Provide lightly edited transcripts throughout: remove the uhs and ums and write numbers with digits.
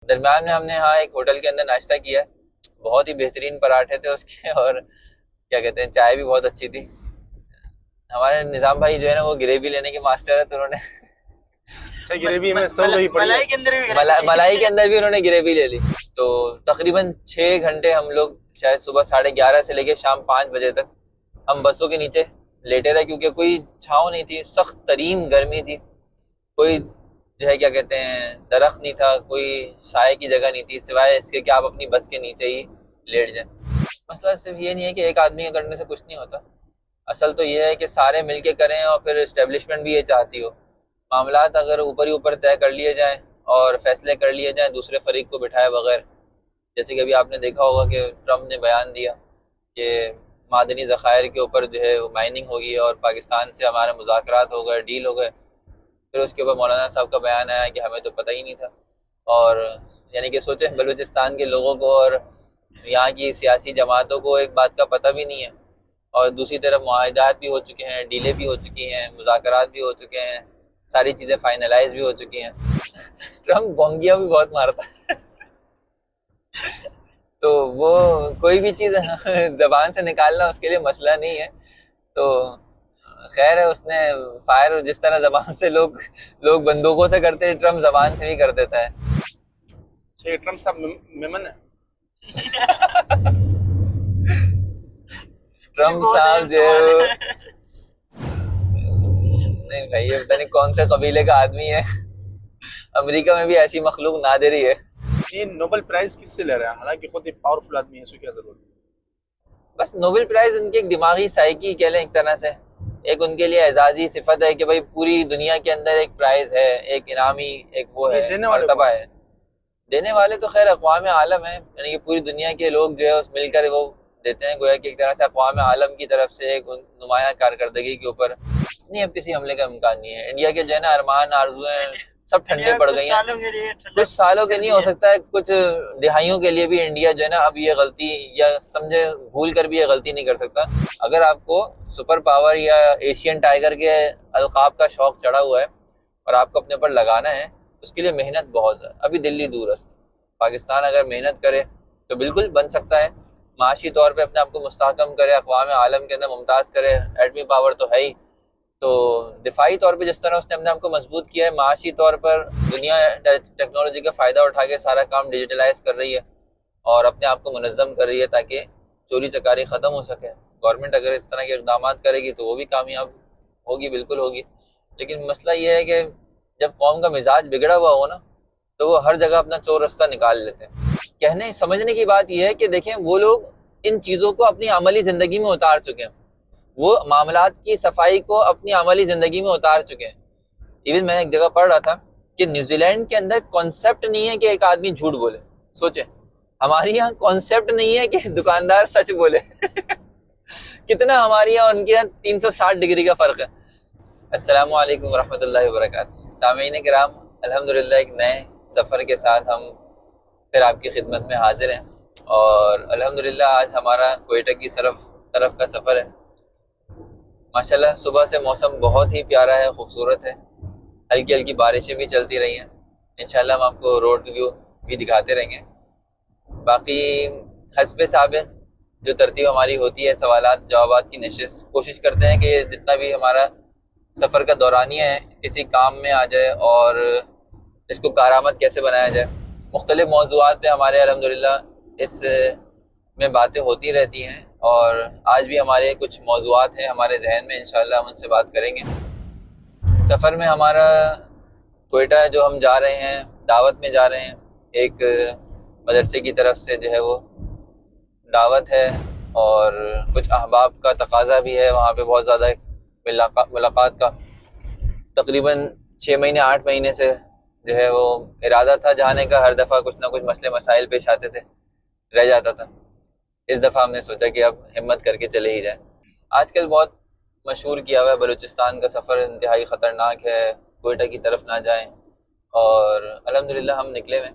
درمیان میں ہم نے ہاں ایک ہوٹل کے اندر ناشتہ کیا، بہت ہی بہترین پراٹھے تھے اس کے، اور کیا کہتے ہیں چائے بھی بہت اچھی تھی۔ ہمارے نظام بھائی جو ہے نا وہ گریوی لینے کے ماسٹر ہے، تو انہوں نے گریوی میں سو گئی پڑی، ملائی کے اندر بھی انہوں نے گریوی لے لی۔ تو تقریباً 6 گھنٹے ہم لوگ شاید صبح 11:30 سے لے کے شام 5 بجے تک ہم بسوں کے نیچے لیٹے رہے، کیونکہ کوئی چھاؤں نہیں تھی، سخت ترین گرمی تھی، کوئی جو ہے کیا کہتے ہیں درخت نہیں تھا، کوئی سائے کی جگہ نہیں تھی سوائے اس کے کہ آپ اپنی بس کے نیچے ہی لیٹ جائیں۔ مسئلہ صرف یہ نہیں ہے کہ ایک آدمی کے کرنے سے کچھ نہیں ہوتا، اصل تو یہ ہے کہ سارے مل کے کریں، اور پھر اسٹیبلشمنٹ بھی یہ چاہتی ہو۔ معاملات اگر اوپر ہی اوپر طے کر لیے جائیں اور فیصلے کر لیے جائیں دوسرے فریق کو بٹھائے بغیر، جیسے کہ ابھی آپ نے دیکھا ہوگا کہ ٹرمپ نے بیان دیا کہ معدنی ذخائر کے اوپر جو ہے مائننگ ہوگی، اور پاکستان سے ہمارے مذاکرات ہو گئے، ڈیل ہو گئے۔ پھر اس کے اوپر مولانا صاحب کا بیان آیا کہ ہمیں تو پتہ ہی نہیں تھا، اور یعنی کہ سوچیں بلوچستان کے لوگوں کو اور یہاں کی سیاسی جماعتوں کو ایک بات کا پتہ بھی نہیں ہے، اور دوسری طرف معاہدات بھی ہو چکے ہیں، ڈیلیں بھی ہو چکی ہیں، مذاکرات بھی ہو چکے ہیں، ساری چیزیں فائنلائز بھی ہو چکی ہیں۔ ٹرمپ بونگیاں بھی بہت مارتا ہے، تو وہ کوئی بھی چیز زبان سے نکالنا اس کے لیے مسئلہ نہیں ہے۔ تو خیر ہے، اس نے فائر جس طرح زبان سے لوگ بندوقوں سے کرتے ہیں، ٹرمپ زبان سے بھی کر دیتا ہے۔ ٹرمپ صاحب میمن ہے۔ ٹرمپ صاحب جو نہیں بھائی، یہ پتہ نہیں کون سے قبیلے کا آدمی ہے، امریکہ میں بھی ایسی مخلوق نادر ہی ہے۔ یہ نوبل پرائز کس سے لے رہا ہے؟ حالانکہ خود ایک پاورفل آدمی ہے، اس کو کیا ضرورت ہے؟ بس نوبل پرائز ان کی ایک دماغی سائیکی کہہ لیں ایک طرح سے، ایک ان کے لیے اعزازی صفت ہے کہ بھائی پوری دنیا کے اندر ایک پرائز ہے، ایک انعامی ایک وہ ہے، مرتبہ ہے۔ دینے والے تو خیر اقوام عالم ہیں، یعنی کہ پوری دنیا کے لوگ جو ہے اس مل کر وہ دیتے ہیں، گویا کہ ایک طرح سے اقوام عالم کی طرف سے ایک نمایاں کارکردگی کے اوپر نہیں، اب کسی حملے کا امکان نہیں ہے۔ انڈیا کے جو ہے نا ارمان آرزویں سب ٹھنڈے پڑ گئی ہیں، کچھ سالوں کے نہیں، ہو سکتا ہے کچھ دہائیوں کے لیے بھی انڈیا جو ہے نا اب یہ غلطی یا سمجھے بھول کر بھی یہ غلطی نہیں کر سکتا۔ اگر آپ کو سپر پاور یا ایشین ٹائیگر کے القاب کا شوق چڑھا ہوا ہے اور آپ کو اپنے اوپر لگانا ہے، اس کے لیے محنت بہت ہے، ابھی دلی دور است۔ پاکستان اگر محنت کرے تو بالکل بن سکتا ہے، معاشی طور پہ اپنے آپ کو مستحکم کرے، اقوام عالم کے اندر ممتاز کرے، ایٹمی پاور تو ہے ہی، تو دفاعی طور پہ جس طرح اس نے اپنے آپ کو مضبوط کیا ہے، معاشی طور پر دنیا ٹیکنالوجی کا فائدہ اٹھا کے سارا کام ڈیجیٹلائز کر رہی ہے اور اپنے آپ کو منظم کر رہی ہے تاکہ چوری چکاری ختم ہو سکے۔ گورنمنٹ اگر اس طرح کے اقدامات کرے گی تو وہ بھی کامیاب ہوگی، بالکل ہوگی۔ لیکن مسئلہ یہ ہے کہ جب قوم کا مزاج بگڑا ہوا ہو نا تو وہ ہر جگہ اپنا چور رستہ نکال لیتے ہیں۔ کہنے سمجھنے کی بات یہ ہے کہ دیکھیں وہ لوگ ان چیزوں کو اپنی عملی زندگی میں اتار چکے ہیں، وہ معاملات کی صفائی کو اپنی عملی زندگی میں اتار چکے ہیں۔ ایون میں ایک جگہ پڑھ رہا تھا کہ نیوزی لینڈ کے اندر کانسیپٹ نہیں ہے کہ ایک آدمی جھوٹ بولے، سوچیں ہمارے یہاں کانسیپٹ نہیں ہے کہ دکاندار سچ بولے کتنا ہمارے یہاں ان کے یہاں 360 ڈگری کا فرق ہے۔ السلام علیکم ورحمۃ اللہ وبرکاتہ۔ سامعین کرام، الحمدللہ ایک نئے سفر کے ساتھ ہم پھر آپ کی خدمت میں حاضر ہیں، اور الحمدللہ آج ہمارا کوئٹہ کی طرف کا سفر ہے۔ ماشاءاللہ صبح سے موسم بہت ہی پیارا ہے، خوبصورت ہے، ہلکی ہلکی بارشیں بھی چلتی رہی ہیں۔ انشاءاللہ ہم آپ کو روڈ ویو بھی دکھاتے رہیں گے۔ باقی حسب سابق جو ترتیب ہماری ہوتی ہے، سوالات جوابات کی نشست، کوشش کرتے ہیں کہ جتنا بھی ہمارا سفر کا دورانیہ ہے کسی کام میں آ جائے اور اس کو کارآمد کیسے بنایا جائے۔ مختلف موضوعات پہ ہمارے الحمدللہ اس میں باتیں ہوتی رہتی ہیں، اور آج بھی ہمارے کچھ موضوعات ہیں ہمارے ذہن میں، انشاءاللہ ہم ان سے بات کریں گے۔ سفر میں ہمارا کوئٹہ جو ہم جا رہے ہیں، دعوت میں جا رہے ہیں، ایک مدرسے کی طرف سے جو ہے وہ دعوت ہے، اور کچھ احباب کا تقاضا بھی ہے وہاں پہ بہت زیادہ ملاقات کا۔ تقریباً 6 مہینے 8 مہینے سے جو ہے وہ ارادہ تھا جانے کا، ہر دفعہ کچھ نہ کچھ مسئلے مسائل پیش آتے تھے، رہ جاتا تھا۔ اس دفعہ ہم نے سوچا کہ اب ہمت کر کے چلے ہی جائیں۔ آج کل بہت مشہور کیا ہوا ہے بلوچستان کا سفر انتہائی خطرناک ہے، کوئٹہ کی طرف نہ جائیں، اور الحمدللہ ہم نکلے ہوئے،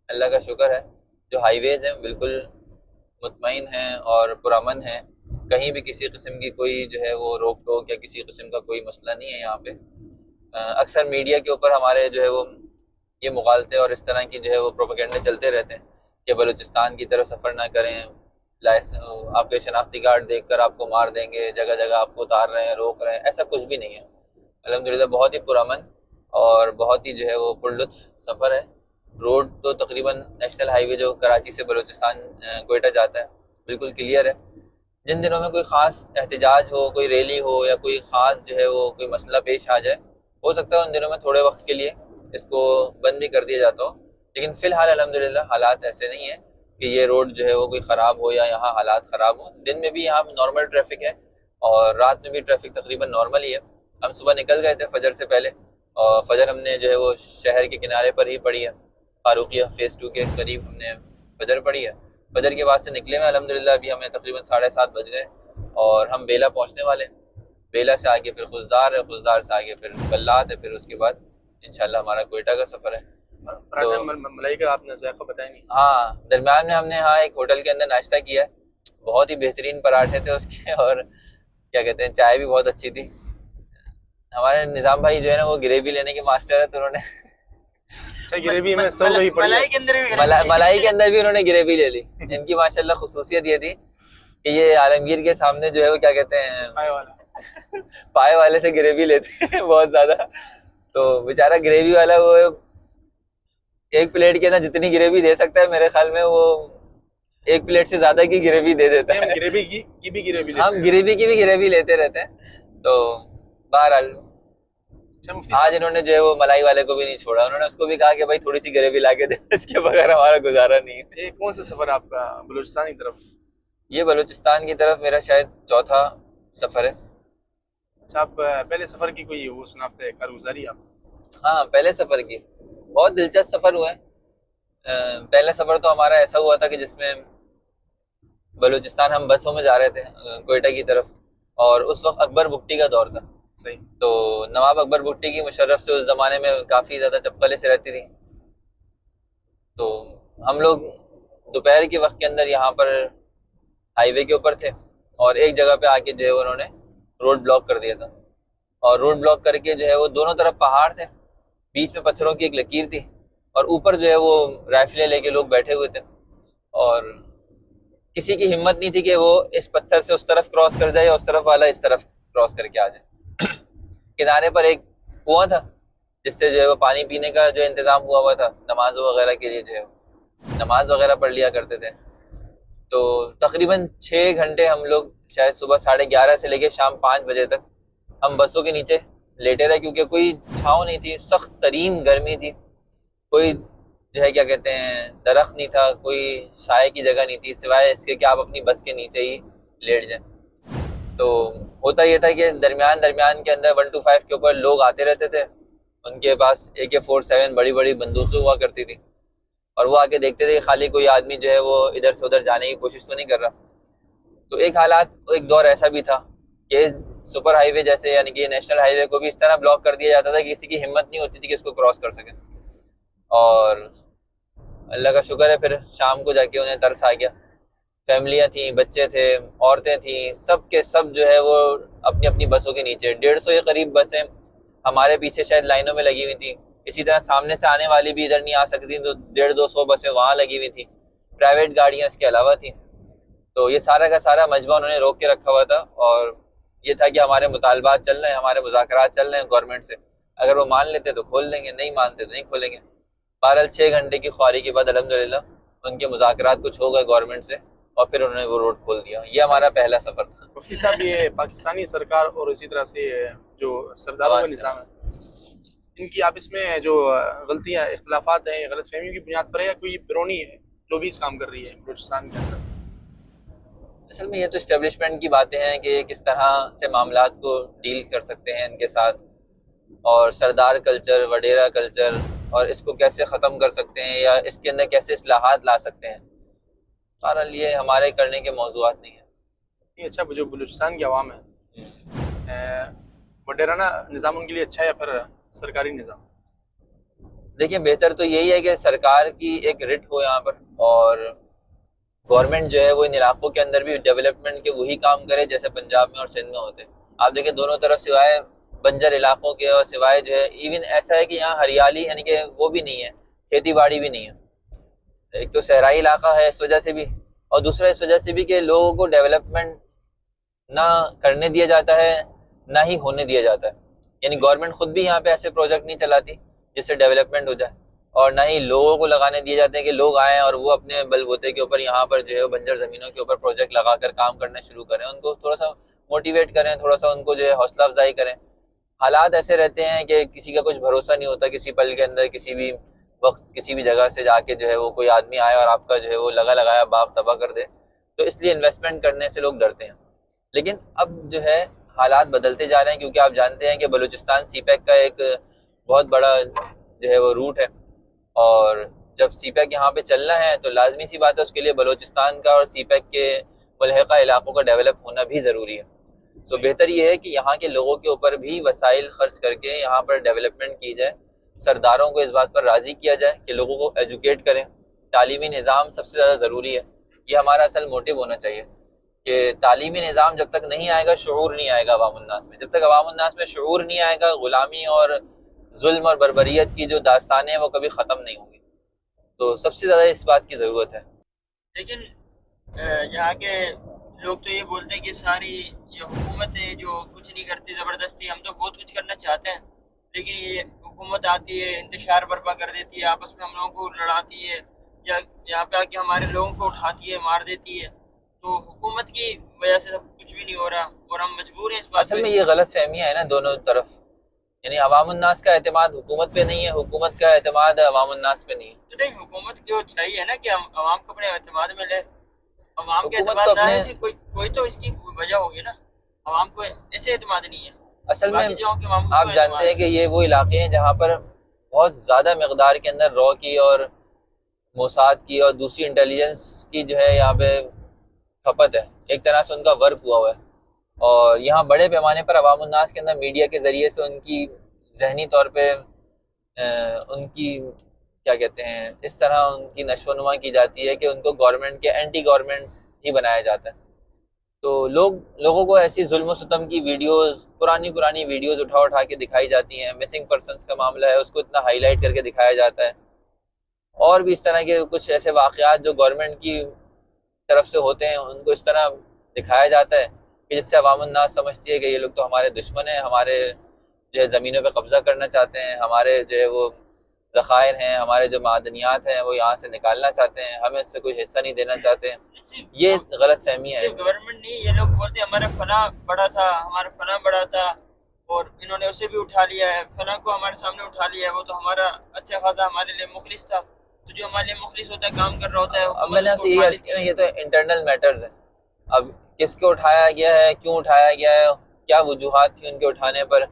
اللہ کا شکر ہے۔ جو ہائی ویز ہیں بالکل مطمئن ہیں اور پرامن ہیں، کہیں بھی کسی قسم کی کوئی جو ہے وہ روک ٹوک یا کسی قسم کا کوئی مسئلہ نہیں ہے یہاں پہ۔ اکثر میڈیا کے اوپر ہمارے جو ہے وہ یہ مغالطے اور اس طرح کی جو ہے وہ پروپیگنڈے چلتے رہتے ہیں کہ بلوچستان کی طرف سفر نہ کریں، آپ کے شناختی کارڈ دیکھ کر آپ کو مار دیں گے، جگہ جگہ آپ کو اتار رہے ہیں، روک رہے ہیں. ایسا کچھ بھی نہیں ہے. الحمدللہ بہت ہی پرامن اور بہت ہی جو ہے وہ پرلطف سفر ہے. روڈ تو تقریباً نیشنل ہائی وے جو کراچی سے بلوچستان کوئٹہ جاتا ہے بالکل کلیئر ہے. جن دنوں میں کوئی خاص احتجاج ہو، کوئی ریلی ہو یا کوئی خاص جو ہے وہ کوئی مسئلہ پیش آ جائے، ہو سکتا ہے ان دنوں میں تھوڑے وقت کے لیے اس کو بند بھی کر دیا جاتا ہو، لیکن فی الحال الحمدللہ حالات ایسے نہیں ہیں کہ یہ روڈ جو ہے وہ کوئی خراب ہو یا یہاں حالات خراب ہوں. دن میں بھی یہاں نارمل ٹریفک ہے اور رات میں بھی ٹریفک تقریباً نارمل ہی ہے. ہم صبح نکل گئے تھے فجر سے پہلے، اور فجر ہم نے جو ہے وہ شہر کے کنارے پر ہی پڑھی ہے، فاروقیہ فیز 2 کے قریب ہم نے فجر پڑھی ہے. فجر کے بعد سے نکلے میں الحمدللہ ابھی ہمیں تقریباً 7:30 بج گئے اور ہم بیلا پہنچنے والے ہیں. بیلا سے آگے پھر خزدار ہے، خزدار سے آگے پھر کلات ہے، پھر اس کے بعد انشاءاللہ ہمارا کوئٹہ کا سفر ہے. پراٹھے ملائی کا آپ نے ذائقہ بتایا نہیں. ہاں درمیان میں ہم نے ایک ہوٹل کے اندر ناشتہ کیا ہے، بہت ہی بہترین پراٹھے تھے اس کے، اور کیا کہتے ہیں چائے بھی بہت اچھی تھی. ہمارے نظام بھائی جو ہے نا وہ گریوی لینے کے ماسٹر ہے، تو انہوں نے گریوی میں سو گئی پڑی، ملائی کے اندر بھی انہوں نے گریوی لے لی. ان کی ماشاءاللہ خصوصیت یہ تھی کہ یہ عالمگیر کے سامنے جو ہے وہ کیا کہتے ہیں پائے والے سے گریوی لیتے ہیں بہت زیادہ. تو بیچارہ گریوی والا وہ ایک پلیٹ کے اندر جتنی گریوی دے سکتا ہے میرے خیال میں وہ ایک پلیٹ سے زیادہ کی گریوی دے دیتا ہے. گریوی کی بھی گریوی ہم گریوی کی بھی گریوی لیتے رہتے ہیں. تو بہرحال آج انہوں نے جو ہے وہ ملائی والے کو بھی نہیں چھوڑا، انہوں نے اس کو بھی کہا کہ بھائی تھوڑی سی گریوی لا کے دے، اس کے بغیر ہمارا گزارا نہیں ہے. یہ کون سا سفر آپ کا بلوچستان کی طرف؟ یہ بلوچستان کی طرف میرا شاید چوتھا سفر ہے. اچھا، آپ پہلے سفر کی کوئی وہ سناتے کارگزاری آپ؟ ہاں پہلے سفر کی بہت دلچسپ سفر ہوا ہے. پہلا سفر تو ہمارا ایسا ہوا تھا کہ جس میں بلوچستان ہم بسوں میں جا رہے تھے کوئٹہ کی طرف، اور اس وقت اکبر بگٹی کا دور تھا. صحیح. تو نواب اکبر بگٹی کی مشرف سے اس زمانے میں کافی زیادہ چپقلیں سے رہتی تھی. تو ہم لوگ دوپہر کے وقت کے اندر یہاں پر ہائی وے کے اوپر تھے اور ایک جگہ پہ آ کے جو ہے انہوں نے روڈ بلاک کر دیا تھا. اور روڈ بلاک کر کے جو ہے وہ دونوں طرف پہاڑ تھے، بیچ میں پتھروں کی ایک لکیر تھی، اور اوپر جو ہے وہ رائفلیں لے کے لوگ بیٹھے ہوئے تھے، اور کسی کی ہمت نہیں تھی کہ وہ اس پتھر سے اس طرف کراس کر جائے یا اس طرف والا اس طرف کراس کر کے آ جائے. کنارے پر ایک کنواں تھا جس سے جو ہے وہ پانی پینے کا جو انتظام ہوا تھا، نماز وغیرہ کے لیے جو ہے نماز وغیرہ پڑھ لیا کرتے تھے. تو تقریباً 6 گھنٹے ہم لوگ شاید صبح 11:30 سے لے کے شام 5 بجے تک ہم بسوں کے نیچے لیٹے رہے، کیونکہ کوئی چھاؤں نہیں تھی، سخت ترین گرمی تھی، کوئی جو ہے کیا کہتے ہیں درخت نہیں تھا، کوئی سائے کی جگہ نہیں تھی سوائے اس کے کہ آپ اپنی بس کے نیچے ہی لیٹ جائیں. تو ہوتا یہ تھا کہ درمیان کے اندر 125 کے اوپر لوگ آتے رہتے تھے، ان کے پاس AK-47 بڑی بڑی بندوقیں ہوا کرتی تھی، اور وہ آ کے دیکھتے تھے کہ خالی کوئی آدمی جو ہے وہ ادھر سے ادھر جانے کی کوشش تو نہیں کر رہا. تو ایک دور ایسا بھی تھا کہ سپر ہائی وے جیسے یعنی کہ نیشنل ہائی وے کو بھی اس طرح بلاک کر دیا جاتا تھا کہ کسی کی ہمت نہیں ہوتی تھی کہ اس کو کراس کر سکے. اور اللہ کا شکر ہے پھر شام کو جا کے انہیں ترس آ گیا. فیملیاں تھیں، بچے تھے، عورتیں تھیں، سب کے سب جو ہے وہ اپنی اپنی بسوں کے نیچے 150 کے قریب بسیں ہمارے پیچھے شاید لائنوں میں لگی ہوئی تھیں. اسی طرح سامنے سے آنے والی بھی ادھر نہیں آ سکتی، تو 150-200 بسیں وہاں لگی ہوئی تھیں، پرائیویٹ گاڑیاں اس کے علاوہ تھیں. تو یہ سارا کا سارا مجمع انہوں نے روک کے رکھا ہوا تھا، اور یہ تھا کہ ہمارے مطالبات چل رہے ہیں، ہمارے مذاکرات چل رہے ہیں گورنمنٹ سے، اگر وہ مان لیتے تو کھول دیں گے، نہیں مانتے تو نہیں کھولیں گے. بہرحال 6 گھنٹے کی خواری کے بعد الحمدللہ ان کے مذاکرات کچھ ہو گئے گورنمنٹ سے، اور پھر انہوں نے وہ روڈ کھول دیا. یہ ہمارا پہلا سفر تھا. مفتی صاحب، یہ پاکستانی سرکار اور اسی طرح سے جو سرداروں کا نظام ہے، ان کی آپس میں جو غلطیاں اختلافات ہیں، غلط فہمیوں کی بنیاد پر ہے، یا کوئی بیرونی لوبیز کام کر رہی ہے بلوچستان کے اندر؟ اصل میں یہ تو اسٹیبلشمنٹ کی باتیں ہیں کہ کس طرح سے معاملات کو ڈیل کر سکتے ہیں ان کے ساتھ، اور سردار کلچر، وڈیرا کلچر، اور اس کو کیسے ختم کر سکتے ہیں یا اس کے اندر کیسے اصلاحات لا سکتے ہیں. بہرحال یہ ہمارے کرنے کے موضوعات نہیں ہیں. یہ اچھا، جو بلوچستان کی عوام ہے، وڈیرانہ نظام ان کے لیے اچھا ہے یا پھر سرکاری نظام؟ دیکھیں بہتر تو یہی ہے کہ سرکار کی ایک رٹ ہو یہاں پر، اور گورنمنٹ جو ہے وہ ان علاقوں کے اندر بھی ڈیولپمنٹ کے وہی کام کرے جیسے پنجاب میں اور سندھ میں ہوتے ہیں. آپ دیکھیں دونوں طرف سوائے بنجر علاقوں کے، اور سوائے جو ہے ایون ایسا ہے کہ یہاں ہریالی یعنی کہ وہ بھی نہیں ہے، کھیتی باڑی بھی نہیں ہے۔ ایک تو صحرائی علاقہ ہے اس وجہ سے بھی، اور دوسرا اس وجہ سے بھی کہ لوگوں کو ڈیولپمنٹ نہ کرنے دیا جاتا ہے نہ ہی ہونے دیا جاتا ہے، یعنی گورنمنٹ خود بھی یہاں پہ ایسے پروجیکٹ نہیں چلاتی جس سے ڈیولپمنٹ ہو جائے، اور نہ ہی لوگوں کو لگانے دیے جاتے ہیں کہ لوگ آئیں اور وہ اپنے بل بوتے کے اوپر یہاں پر جو ہے بنجر زمینوں کے اوپر پروجیکٹ لگا کر کام کرنا شروع کریں، ان کو تھوڑا سا موٹیویٹ کریں، تھوڑا سا ان کو جو ہے حوصلہ افزائی کریں۔ حالات ایسے رہتے ہیں کہ کسی کا کچھ بھروسہ نہیں ہوتا، کسی پل کے اندر کسی بھی وقت کسی بھی جگہ سے جا کے جو ہے وہ کوئی آدمی آئے اور آپ کا جو ہے وہ لگایا باغ تباہ کر دے، تو اس لیے انویسٹمنٹ کرنے سے لوگ ڈرتے ہیں۔ لیکن اب جو ہے حالات بدلتے جا رہے ہیں، کیونکہ آپ جانتے ہیں کہ بلوچستان سی پیک کا ایک بہت بڑا جو ہے وہ روٹ ہے، اور جب سی پیک یہاں پہ چلنا ہے تو لازمی سی بات ہے اس کے لیے بلوچستان کا اور سی پیک کے ملحقہ علاقوں کا ڈیولپ ہونا بھی ضروری ہے۔ سو بہتر یہ ہے کہ یہاں کے لوگوں کے اوپر بھی وسائل خرچ کر کے یہاں پر ڈیولپمنٹ کی جائے، سرداروں کو اس بات پر راضی کیا جائے کہ لوگوں کو ایجوکیٹ کریں، تعلیمی نظام سب سے زیادہ ضروری ہے، یہ ہمارا اصل موٹیو ہونا چاہیے کہ تعلیمی نظام جب تک نہیں آئے گا شعور نہیں آئے گا عوام الناس میں، جب تک عوام الناس میں شعور نہیں آئے گا غلامی اور ظلم اور بربریت کی جو داستانیں ہیں وہ کبھی ختم نہیں ہوں گی، تو سب سے زیادہ اس بات کی ضرورت ہے۔ لیکن یہاں کے لوگ تو یہ بولتے ہیں کہ ساری یہ حکومت ہے جو کچھ نہیں کرتی، زبردستی ہم تو بہت کچھ کرنا چاہتے ہیں لیکن یہ حکومت آتی ہے انتشار برپا کر دیتی ہے، آپس میں ہم لوگوں کو لڑاتی ہے، یا یہاں پہ آ کے ہمارے لوگوں کو اٹھاتی ہے، مار دیتی ہے، تو حکومت کی وجہ سے سب کچھ بھی نہیں ہو رہا اور ہم مجبور ہیں اس بات اصل میں یہ غلط فہمیاں ہیں نا دونوں طرف، یعنی عوام الناس کا اعتماد حکومت پہ نہیں ہے، حکومت کا اعتماد عوام الناس پہ نہیں ہے۔ تو نہیں، حکومت جو چاہیے نا کہ عوام کو اپنے اعتماد میں لے، عوام کے حکومت اعتماد تو نہ اپنے ہے کوئی تو اس کی وجہ ہوگی نا، عوام کو ایسے اعتماد نہیں ہے۔ اصل میں باقی جگہوں کے عوام کو آپ تو جانتے ہیں اعتماد کہ یہ وہ علاقے ہیں جہاں پر بہت زیادہ مقدار کے اندر را کی اور موساد کی اور دوسری انٹیلیجنس کی جو ہے یہاں پہ کھپت ہے، ایک طرح سے ان کا ورک ہوا ہے، اور یہاں بڑے پیمانے پر عوام الناس کے اندر میڈیا کے ذریعے سے ان کی ذہنی طور پہ ان کی کیا کہتے ہیں اس طرح ان کی نشو و نما کی جاتی ہے کہ ان کو گورنمنٹ کے اینٹی گورنمنٹ ہی بنایا جاتا ہے، تو لوگوں کو ایسی ظلم و ستم کی ویڈیوز، پرانی ویڈیوز اٹھا کے دکھائی جاتی ہیں، مسنگ پرسنس کا معاملہ ہے اس کو اتنا ہائی لائٹ کر کے دکھایا جاتا ہے، اور بھی اس طرح کے کچھ ایسے واقعات جو گورنمنٹ کی طرف سے ہوتے ہیں ان کو اس طرح دکھایا جاتا ہے کہ جس سے عوام الناس سمجھتی ہے کہ یہ لوگ تو ہمارے دشمن ہیں، ہمارے جو ہے زمینوں پہ قبضہ کرنا چاہتے ہیں، ہمارے جو ہے وہ ذخائر ہیں، ہمارے جو معدنیات ہیں وہ یہاں سے نکالنا چاہتے ہیں، ہمیں اس سے کوئی حصہ نہیں دینا چاہتے ہیں۔ یہ غلط فہمی ہے۔ صرف گورنمنٹ نہیں، یہ لوگ بولتے ہیں ہمارا فلاں بڑا تھا، ہمارا فلاں بڑا تھا اور انہوں نے اسے بھی اٹھا لیا ہے، فلاں کو ہمارے سامنے اٹھا لیا ہے، وہ تو ہمارا اچھا خاصا ہمارے لیے مخلص تھا، تو جو ہمارے لیے مخلص ہوتا ہے کام کر رہا ہوتا ہے اب میں نے آپ سے یہی عرض کیا، یہ تو انٹرنل میٹرز ہیں، اب کس کو اٹھایا گیا ہے، کیوں اٹھایا گیا ہے، کیا وجوہات تھی ان کے اٹھانے پر،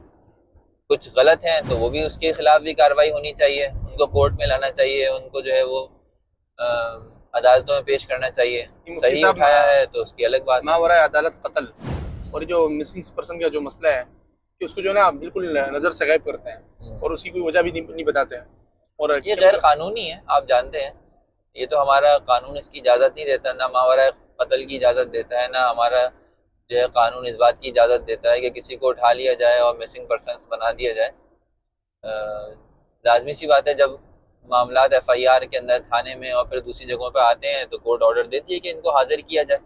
کچھ غلط ہیں تو وہ بھی اس کے خلاف بھی کارروائی ہونی چاہیے، ان کو کورٹ میں لانا چاہیے، ان کو جو ہے وہ عدالتوں میں پیش کرنا چاہیے، صحیح اٹھایا ہے تو اس کی الگ بات۔ ماورائے عدالت قتل اور جو مسنگ پرسن کا جو مسئلہ ہے کہ اس کو جو ہے نا بالکل نظر سے غائب کرتے ہیں اور اسی کوئی وجہ بھی نہیں بتاتے ہیں، اور یہ غیر قانونی ہے، آپ جانتے ہیں، یہ تو ہمارا قانون اس کی اجازت نہیں دیتا، نہ ماورائے قتل کی اجازت دیتا ہے، نہ ہمارا جو ہے قانون اس بات کی اجازت دیتا ہے کہ کسی کو اٹھا لیا جائے اور مسنگ پرسنس بنا دیا جائے۔ لازمی سی بات ہے جب معاملات ایف آئی آر کے اندر تھانے میں اور پھر دوسری جگہوں پہ آتے ہیں تو کورٹ آرڈر دیتی ہے کہ ان کو حاضر کیا جائے،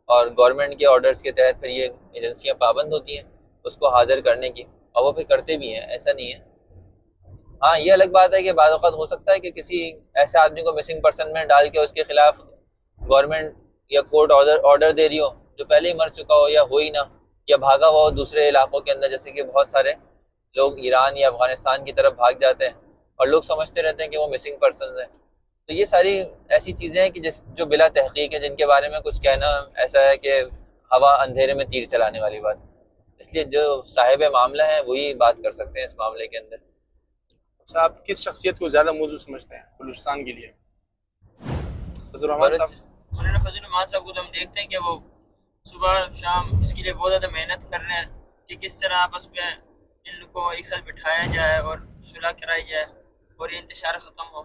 اور گورنمنٹ کے آرڈرز کے تحت پھر یہ ایجنسیاں پابند ہوتی ہیں اس کو حاضر کرنے کی، اور وہ پھر کرتے بھی ہیں، ایسا نہیں ہے۔ ہاں یہ الگ بات ہے کہ بعض اوقات ہو سکتا ہے کہ کسی ایسے آدمی کو مسنگ پرسن میں ڈال کے اس کے خلاف گورنمنٹ یا کورٹ آرڈر دے رہی ہو جو پہلے ہی مر چکا ہو یا ہو ہی نہ، یا بھاگا ہوا ہو دوسرے علاقوں کے اندر، جیسے کہ بہت سارے لوگ ایران یا افغانستان کی طرف بھاگ جاتے ہیں اور لوگ سمجھتے رہتے ہیں کہ وہ مسنگ پرسنز ہیں، تو یہ ساری ایسی چیزیں ہیں کہ جو بلا تحقیق ہے، جن کے بارے میں کچھ کہنا ایسا ہے کہ ہوا اندھیرے میں تیر چلانے والی بات، اس لیے جو صاحب معاملہ ہیں وہی بات کر سکتے ہیں اس معاملے کے اندر۔ اچھا، آپ کس شخصیت کو زیادہ موضوع سمجھتے ہیں بلوچستان کے لیے؟ فضل الرحمان صاحب، مولانا فضل الرحمان صاحب کو تو ہم دیکھتے ہیں کہ وہ صبح شام اس کے لیے بہت زیادہ محنت کر رہے ہیں کہ کس طرح آپس میں ان کو ایک ساتھ بٹھایا جائے اور صلح کرائی جائے اور یہ انتشار ختم ہو۔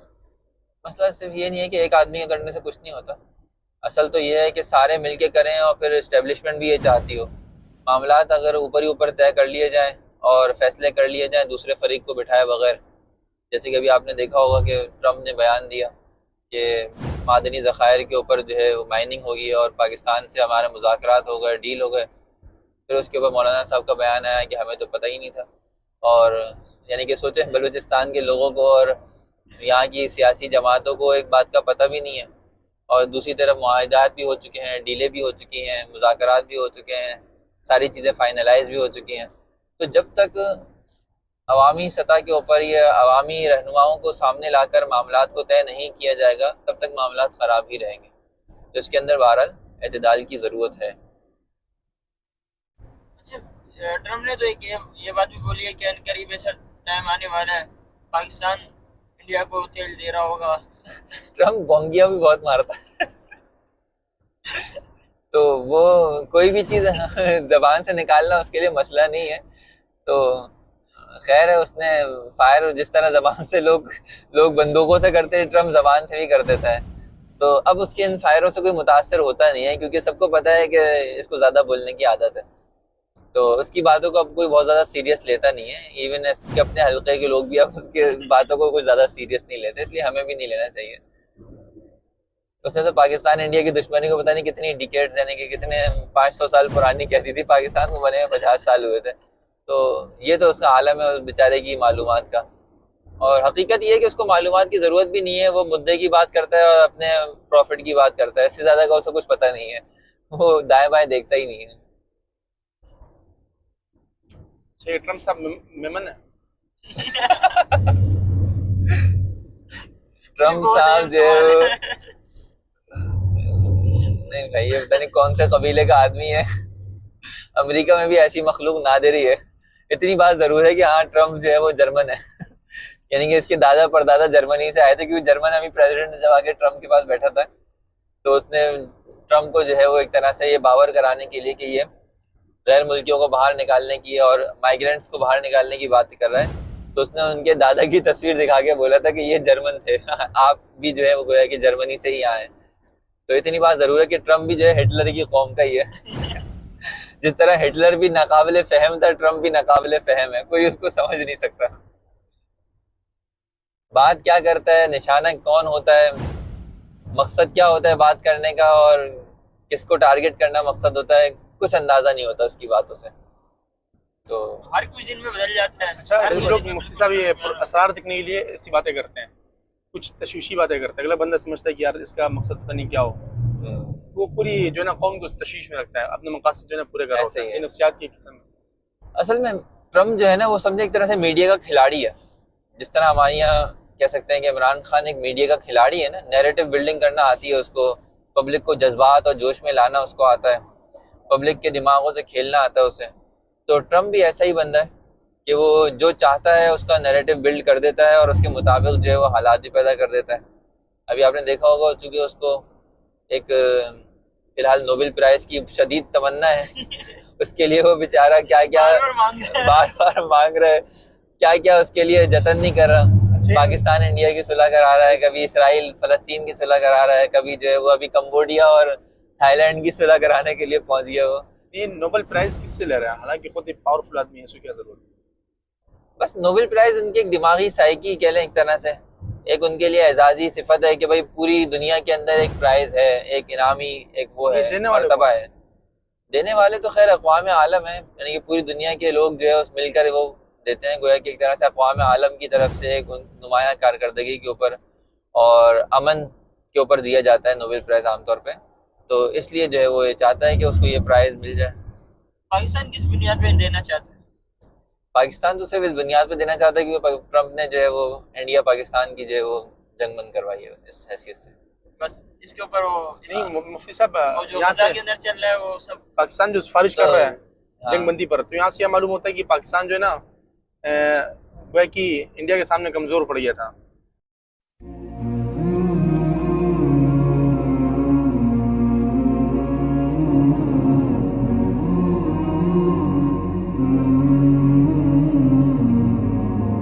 مسئلہ صرف یہ نہیں ہے کہ ایک آدمی کے کرنے سے کچھ نہیں ہوتا، اصل تو یہ ہے کہ سارے مل کے کریں، اور پھر اسٹیبلشمنٹ بھی یہ چاہتی ہو، معاملات اگر اوپر ہی اوپر طے کر لیے جائیں اور فیصلے کر لیے جائیں دوسرے فریق کو بٹھائے بغیر. جیسے کہ ابھی آپ نے دیکھا ہوگا کہ ٹرمپ نے بیان دیا کہ معدنی ذخائر کے اوپر جو ہے وہ مائننگ ہوگی اور پاکستان سے ہمارے مذاکرات ہو گئے، ڈیل ہو گئے. پھر اس کے اوپر مولانا صاحب کا بیان آیا کہ ہمیں تو پتہ ہی نہیں تھا. اور یعنی کہ سوچیں بلوچستان کے لوگوں کو اور یہاں کی سیاسی جماعتوں کو ایک بات کا پتہ بھی نہیں ہے، اور دوسری طرف معاہدات بھی ہو چکے ہیں، ڈیلیں بھی ہو چکی ہیں، مذاکرات بھی ہو چکے ہیں، ساری چیزیں فائنلائز بھی ہو چکی ہیں. تو جب تک عوامی سطح کے اوپر یہ عوامی رہنماؤں کو سامنے لا کر معاملات کو طے نہیں کیا جائے گا تب تک معاملات خراب ہی رہیں گے. تو اس کے اندر بہرحال اعتدال کی ضرورت ہے. اچھا، ٹرمپ نے تو ایک یہ بات بھی بولی ہے کہ ان قریب ایسا ٹائم آنے والا ہے پاکستان انڈیا کو تیل دے رہا ہوگا. ٹرمپ بونگیاں بھی بہت مارتا ہے تو وہ کوئی بھی چیز زبان سے نکالنا اس کے لیے مسئلہ نہیں ہے. تو خیر ہے، اس نے فائر جس طرح زبان سے لوگ بندوقوں سے کرتے ہیں، ٹرمپ زبان سے بھی کر دیتا ہے. تو اب اس کے ان فائروں سے کوئی متاثر ہوتا نہیں ہے کیونکہ سب کو پتہ ہے کہ اس کو زیادہ بولنے کی عادت ہے. تو اس کی باتوں کو اب کوئی بہت زیادہ سیریس لیتا نہیں ہے. ایون اس کے اپنے حلقے کے لوگ بھی اب اس کے باتوں کو کوئی زیادہ سیریس نہیں لیتے، اس لیے ہمیں بھی نہیں لینا چاہیے. اس نے تو پاکستان انڈیا کی دشمنی کو پتہ نہیں کتنی ڈیکیڈز یعنی کہ کتنے 500 سال پرانی کہتی تھی، پاکستان کو بنے 50 سال ہوئے تھے. تو یہ تو اس کا عالم ہے اس بیچارے کی معلومات کا. اور حقیقت یہ ہے کہ اس کو معلومات کی ضرورت بھی نہیں ہے، وہ مدعے کی بات کرتا ہے اور اپنے پروفٹ کی بات کرتا ہے. اس سے زیادہ کا اسے کچھ پتہ نہیں ہے، وہ دائیں بائیں دیکھتا ہی نہیں ہے. ٹرمپ صاحب میمن ہے. ٹرمپ صاحب جو نہیں بھائی، یہ پتہ نہیں کون سے قبیلے کا آدمی ہے. امریکہ میں بھی ایسی مخلوق نادر ہی ہے. اتنی بات ضرور ہے کہ ہاں ٹرمپ جو ہے وہ جرمن ہے یعنی کہ اس کے دادا پردادا جرمنی سے آئے تھے، کیونکہ جرمن ابھی پریزیڈنٹ جب آگے ٹرمپ کے پاس بیٹھا تھا تو اس نے ٹرمپ کو جو ہے وہ ایک طرح سے یہ باور کرانے کے لیے کہ یہ غیر ملکیوں کو باہر نکالنے کی اور مائیگرینٹس کو باہر نکالنے کی بات کر رہا ہے، تو اس نے ان کے دادا کی تصویر دکھا کے بولا تھا کہ یہ جرمن تھے آپ بھی جو ہے وہ گویا کہ جرمنی سے ہی آئے. تو اتنی بات ضرور ہے کہ ٹرمپ بھی جو ہے ہٹلر کی قوم کا ہی ہے. جس طرح ہٹلر بھی ناقابل فہم تھا، ٹرمپ بھی ناقابل فہم ہے، کوئی اس کو سمجھ نہیں سکتا. بات کیا کرتا ہے، نشانہ کون ہوتا ہے، مقصد کیا ہوتا ہے بات کرنے کا، اور کس کو ٹارگٹ کرنا مقصد ہوتا ہے، کچھ اندازہ نہیں ہوتا اس کی باتوں سے. تو ہر کچھ دن میں بدل جاتا ہے. اچھا، کچھ لوگ مفتی صاحب یہ اسرار دکھنے کے لیے ایسی باتیں کرتے ہیں، کچھ تشویشی باتیں کرتے ہیں. اگلا بندہ سمجھتا ہے کہ یار اس کا مقصد پتہ نہیں کیا ہو، وہ پوری جو ہے نا قوم کو تشویش میں رکھتا ہے، اپنے مقاصد جو ہے نا پورے کر رہا ہے. یہ نفسیات کی قسم ہے. اصل میں ٹرمپ جو ہے نا وہ سمجھے ایک طرح سے میڈیا کا کھلاڑی ہے. جس طرح ہمارے یہاں کہہ سکتے ہیں کہ عمران خان ایک میڈیا کا کھلاڑی ہے نا، نیریٹو بلڈنگ کرنا آتی ہے اس کو، پبلک کو جذبات اور جوش میں لانا اس کو آتا ہے، پبلک کے دماغوں سے کھیلنا آتا ہے اسے. تو ٹرمپ بھی ایسا ہی بندہ ہے کہ وہ جو چاہتا ہے اس کا نیریٹو بلڈ کر دیتا ہے اور اس کے مطابق جو ہے وہ حالات بھی پیدا کر دیتا ہے. ابھی آپ نے دیکھا ہوگا چونکہ اس کو ایک فی الحال نوبل پرائز کی شدید تمنا ہے اس کے لیے وہ بیچارہ کیا بار بار مانگ رہا ہے، کیا اس کے لیے جتن نہیں کر رہا. پاکستان انڈیا کی صلح کرا رہا ہے، کبھی اسرائیل فلسطین کی صلح کرا رہا ہے، کبھی جو ہے وہ ابھی کمبوڈیا اور تھائی لینڈ کی صلح کرانے کے لیے پہنچ گیا. وہ یہ نوبل پرائز کس سے لے رہا ہے؟ حالانکہ خود ایک پاورفل آدمی ہے، اس کو کیا ضرورت ہے؟ بس نوبل پرائز ان کی ایک دماغی سائیکی کہہ لیں ایک طرح سے، ایک ان کے لیے اعزازی صفت ہے کہ بھائی پوری دنیا کے اندر ایک پرائز ہے، ایک انعامی ایک وہ ہے، مرتبہ ہے. دینے والے تو خیر اقوام عالم ہیں، یعنی کہ پوری دنیا کے لوگ جو ہے اس مل کر وہ دیتے ہیں، گویا کہ ایک طرح سے اقوام عالم کی طرف سے ایک نمایاں کارکردگی کے اوپر اور امن کے اوپر دیا جاتا ہے نوبل پرائز عام طور پہ. تو اس لیے جو ہے وہ یہ چاہتا ہے کہ اس کو یہ پرائز مل جائے. پاکستان کس بنیاد پہ دینا چاہتا ہے؟ پاکستان تو صرف اس بنیاد پہ دینا چاہتا ہے کہ ٹرمپ نے جو ہے وہ انڈیا پاکستان کی جو ہے وہ جنگ بند کروائی ہے اس حیثیت سے. بس اس کے اوپر وہ نہیں مفتی صاحب، جو یہاں غزہ سے کے اندر چل رہا ہے وہ سب پاکستان جو سفارش کر رہا ہے ہاں. جنگ بندی پر، تو یہاں سے یہ معلوم ہوتا ہے کہ پاکستان جو ہے نا وہ کہ انڈیا کے سامنے کمزور پڑ گیا تھا.